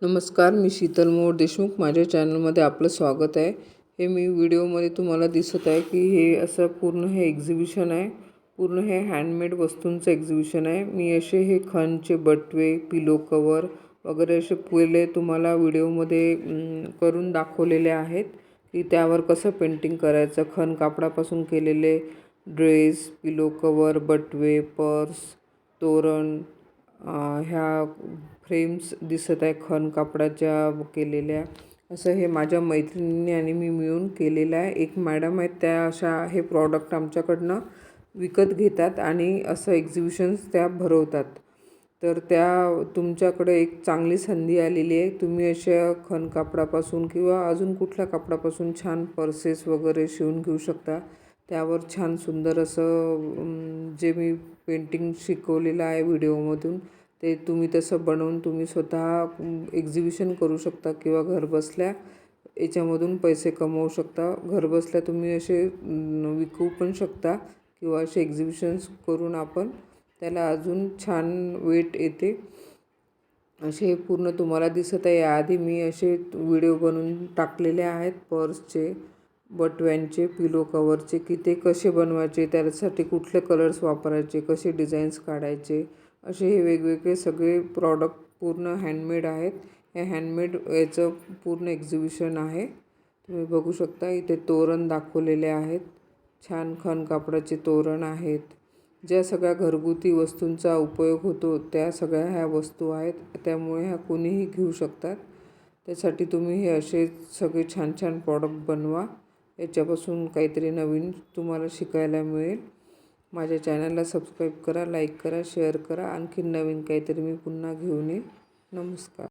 नमस्कार, मी शीतल मोर देशमुख. माझ्या चॅनलमध्ये आपलं स्वागत आहे. हे मी व्हिडिओमध्ये तुम्हाला दिसत आहे की हे असं पूर्ण हे एक्झिबिशन आहे. पूर्ण हे हँडमेड वस्तूंचं एक्झिबिशन आहे. मी असे हे खणचे बटवे, पिलो कवर वगैरे असे पहिले तुम्हाला व्हिडिओमध्ये करून दाखवलेले आहेत की त्यावर कसं पेंटिंग करायचं. खण कापडापासून केलेले ड्रेस, पिलो कवर, बटवे, पर्स, तोरण, ह्या फ्रेम्स दिसत आहे खण कापडाच्या केलेल्या. असं हे माझ्या मैत्रिणींनी आणि मी मिळून केलेलं आहे. एक मॅडम आहेत, त्या अशा हे प्रॉडक्ट आमच्याकडनं विकत घेतात आणि असं एक्झिबिशन्स त्या भरवतात. तर त्या तुमच्याकडे एक चांगली संधी आलेली आहे. तुम्ही अशा खण कापडापासून किंवा अजून कुठल्या कापडापासून छान पर्सेस वगैरे शिवून घेऊ शकता. त्यावर छान सुंदर असं जे मी पेंटिंग शिकवलेलं आहे व्हिडिओमधून, ते तुम्ही तसं बनवून तुम्ही स्वतः एक्झिबिशन करू शकता किंवा घरबसल्या याच्यामधून पैसे कमवू शकता. घरबसल्या तुम्ही असे विकू पण शकता किंवा असे एक्झिबिशन्स करून आपण त्याला अजून छान वेट येते. असे पूर्ण तुम्हाला दिसत आहे. याआधी मी असे व्हिडिओ बनवून टाकलेले आहेत पर्सचे, बटव्यांचे, पिलो कवरचे, की ते कसे बनवायचे, त्यासाठी कुठले कलर्स वापरायचे, कसे डिझाईन्स काढायचे, असे हे वेगवेगळे सगळे प्रॉडक्ट पूर्ण हँडमेड आहेत. हे हँडमेड याचं पूर्ण एक्झिबिशन आहे. तुम्ही बघू शकता. इथे तोरण दाखवलेले आहेत. छान खण कापडाचे तोरण आहेत. ज्या सगळ्या घरगुती वस्तूंचा उपयोग होतो त्या सगळ्या ह्या वस्तू आहेत. त्यामुळे ह्या कोणीही घेऊ शकतात. त्यासाठी तुम्ही हे असे सगळे छान छान प्रॉडक्ट बनवा. याच्यापासून काहीतरी नवीन तुम्हाला शिकायला मिळेल. माझ्या चॅनलला सबस्क्राईब करा, लाईक करा, शेअर करा. आणखीन नवीन काहीतरी मी पुन्हा घेऊन येईन. नमस्कार.